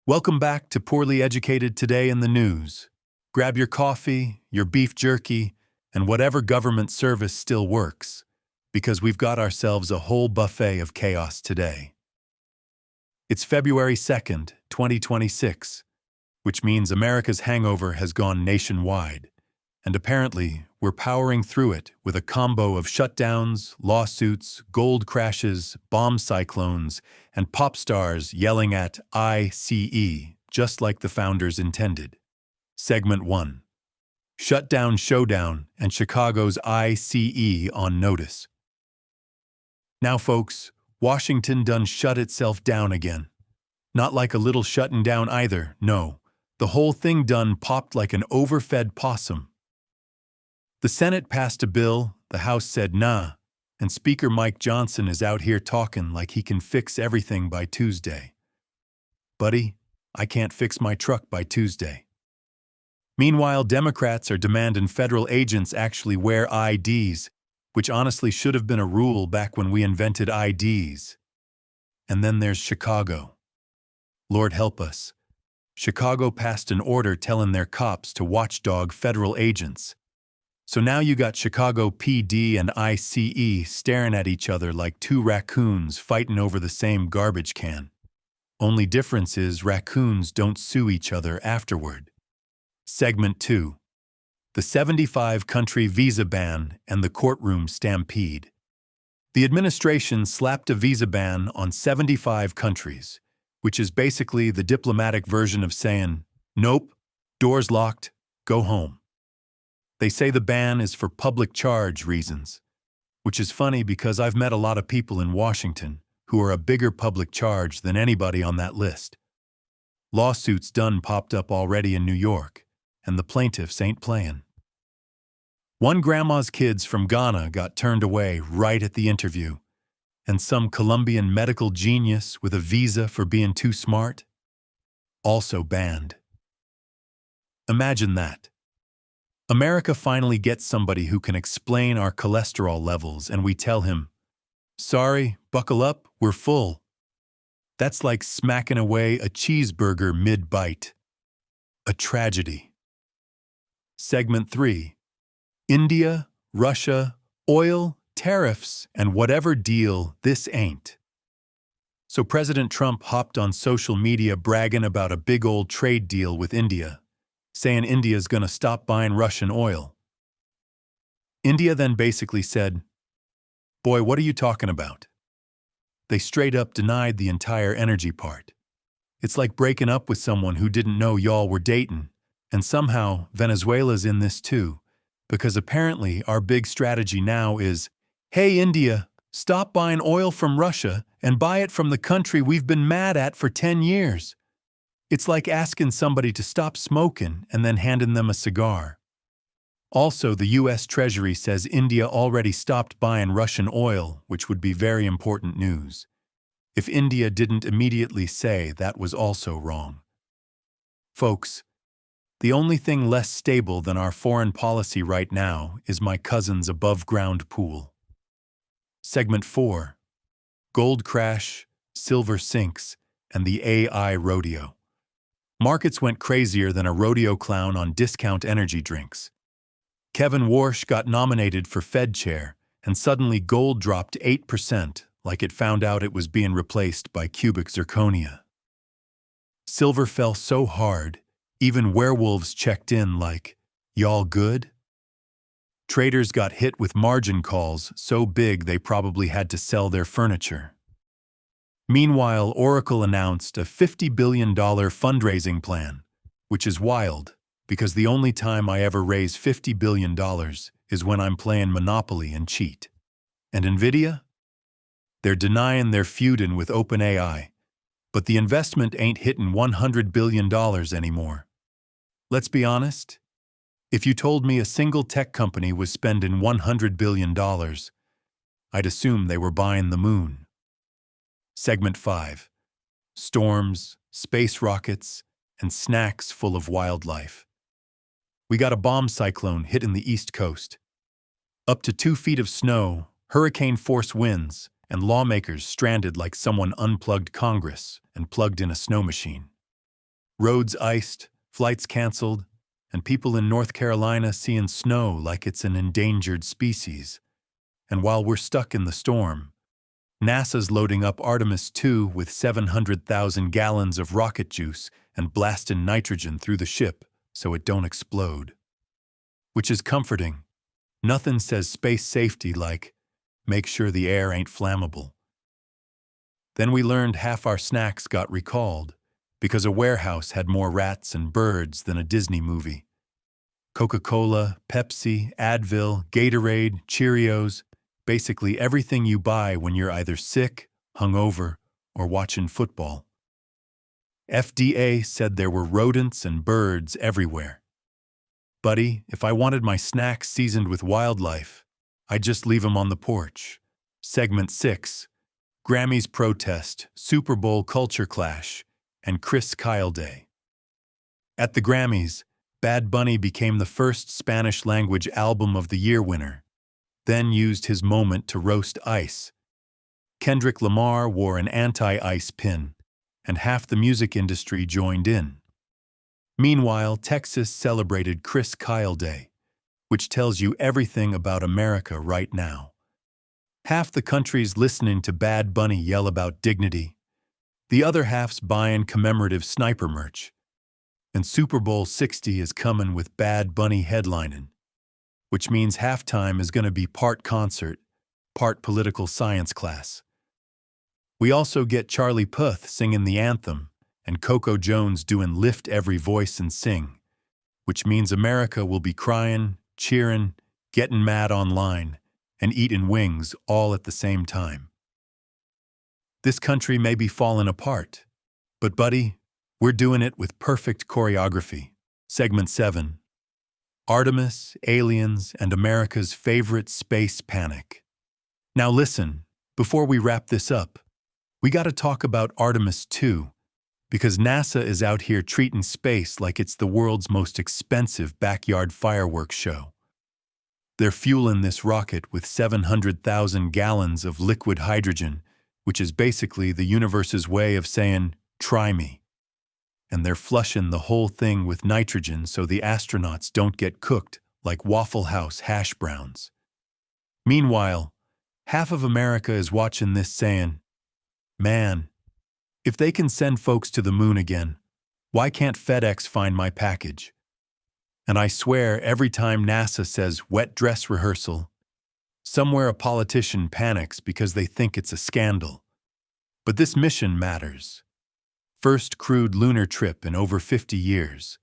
Welcome back to Poorly Educated Today in the News. Grab your coffee, your beef jerky, and whatever government service still works, because we've got ourselves a whole buffet of chaos today. It's February 2nd, 2026, which means America's hangover has gone nationwide, and apparently we're powering through it with a combo of shutdowns, lawsuits, gold crashes, bomb cyclones, and pop stars yelling at ICE, just like the founders intended. Segment 1. Shutdown Showdown and Chicago's ICE on notice. Now folks, Washington done shut itself down again. Not like a little shutting down either, no. The whole thing done popped like an overfed possum. The Senate passed a bill, the House said nah, and Speaker Mike Johnson is out here talking like he can fix everything by Tuesday. Buddy, I can't fix my truck by Tuesday. Meanwhile, Democrats are demanding federal agents actually wear IDs, which honestly should have been a rule back when we invented IDs. And then there's Chicago. Lord help us. Chicago passed an order telling their cops to watchdog federal agents. So now you got Chicago PD and ICE staring at each other like two raccoons fighting over the same garbage can. Only difference is raccoons don't sue each other afterward. Segment 2. The 75-country visa ban and the courtroom stampede. The administration slapped a visa ban on 75 countries, which is basically the diplomatic version of saying, nope, doors locked, go home. They say the ban is for public charge reasons, which is funny because I've met a lot of people in Washington who are a bigger public charge than anybody on that list. Lawsuits done popped up already in New York, and the plaintiffs ain't playing. One grandma's kids from Ghana got turned away right at the interview, and some Colombian medical genius with a visa for being too smart also banned. Imagine that. America finally gets somebody who can explain our cholesterol levels, and we tell him, sorry, buckle up, we're full. That's like smacking away a cheeseburger mid-bite. A tragedy. Segment 3. India, Russia, oil, tariffs, and whatever deal this ain't. So President Trump hopped on social media bragging about a big old trade deal with India, saying India's gonna stop buying Russian oil. India then basically said, boy, what are you talking about? They straight up denied the entire energy part. It's like breaking up with someone who didn't know y'all were dating, and somehow Venezuela's in this too, because apparently our big strategy now is, hey India, stop buying oil from Russia and buy it from the country we've been mad at for 10 years. It's like asking somebody to stop smoking and then handing them a cigar. Also, the U.S. Treasury says India already stopped buying Russian oil, which would be very important news. If India didn't immediately say that was also wrong. Folks, the only thing less stable than our foreign policy right now is my cousin's above-ground pool. Segment 4. Gold crash, silver sinks, and the AI rodeo. Markets went crazier than a rodeo clown on discount energy drinks. Kevin Warsh got nominated for Fed chair, and suddenly gold dropped 8% like it found out it was being replaced by cubic zirconia. Silver fell so hard, even werewolves checked in like, y'all good? Traders got hit with margin calls so big they probably had to sell their furniture. Meanwhile, Oracle announced a $50 billion fundraising plan, which is wild because the only time I ever raise $50 billion is when I'm playing Monopoly and cheat. And Nvidia? They're denying they're feuding with OpenAI, but the investment ain't hitting $100 billion anymore. Let's be honest, if you told me a single tech company was spending $100 billion, I'd assume they were buying the moon. Segment 5. Storms, space rockets, and snacks full of wildlife. We got a bomb cyclone hitting the East Coast. Up to 2 feet of snow, hurricane-force winds, and lawmakers stranded like someone unplugged Congress and plugged in a snow machine. Roads iced, flights canceled, and people in North Carolina seeing snow like it's an endangered species. And while we're stuck in the storm, NASA's loading up Artemis 2 with 700,000 gallons of rocket juice and blasting nitrogen through the ship so it don't explode. Which is comforting. Nothing says space safety like, make sure the air ain't flammable. Then we learned half our snacks got recalled because a warehouse had more rats and birds than a Disney movie. Coca-Cola, Pepsi, Advil, Gatorade, Cheerios, basically everything you buy when you're either sick, hungover, or watching football. FDA said there were rodents and birds everywhere. Buddy, if I wanted my snacks seasoned with wildlife, I'd just leave them on the porch. Segment 6. Grammys protest, Super Bowl culture clash, and Chris Kyle Day. At the Grammys, Bad Bunny became the first Spanish-language album of the year winner, then used his moment to roast ICE. Kendrick Lamar wore an anti-ICE pin, and half the music industry joined in. Meanwhile, Texas celebrated Chris Kyle Day, which tells you everything about America right now. Half the country's listening to Bad Bunny yell about dignity. The other half's buying commemorative sniper merch. And Super Bowl 60 is coming with Bad Bunny headlining, which means halftime is going to be part concert, part political science class. We also get Charlie Puth singing the anthem and Coco Jones doing Lift Every Voice and Sing, which means America will be crying, cheering, getting mad online, and eating wings all at the same time. This country may be falling apart, but buddy, we're doing it with perfect choreography. Segment 7. Artemis, aliens, and America's favorite space panic. Now listen, before we wrap this up, we gotta talk about Artemis 2, because NASA is out here treating space like it's the world's most expensive backyard fireworks show. They're fueling this rocket with 700,000 gallons of liquid hydrogen, which is basically the universe's way of saying, try me. And they're flushing the whole thing with nitrogen so the astronauts don't get cooked like Waffle House hash browns. Meanwhile, half of America is watching this saying, man, if they can send folks to the moon again, why can't FedEx find my package? And I swear every time NASA says wet dress rehearsal, somewhere a politician panics because they think it's a scandal. But this mission matters. First crewed lunar trip in over 50 years.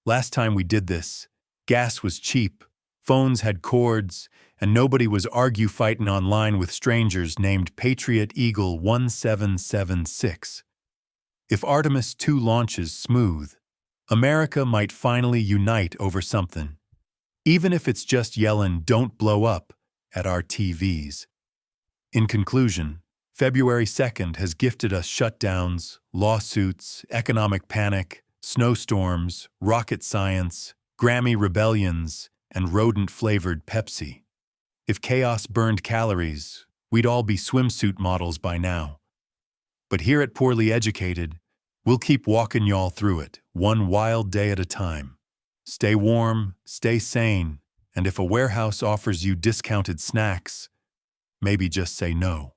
Last time we did this, gas was cheap, phones had cords, and nobody was argue-fighting online with strangers named Patriot Eagle 1776. If Artemis 2 launches smooth, America might finally unite over something, even if it's just yelling "don't blow up" at our TVs. In conclusion, February 2nd has gifted us shutdowns, lawsuits, economic panic, snowstorms, rocket science, Grammy rebellions, and rodent-flavored Pepsi. If chaos burned calories, we'd all be swimsuit models by now. But here at Poorly Educated, we'll keep walking y'all through it, one wild day at a time. Stay warm, stay sane, and if a warehouse offers you discounted snacks, maybe just say no.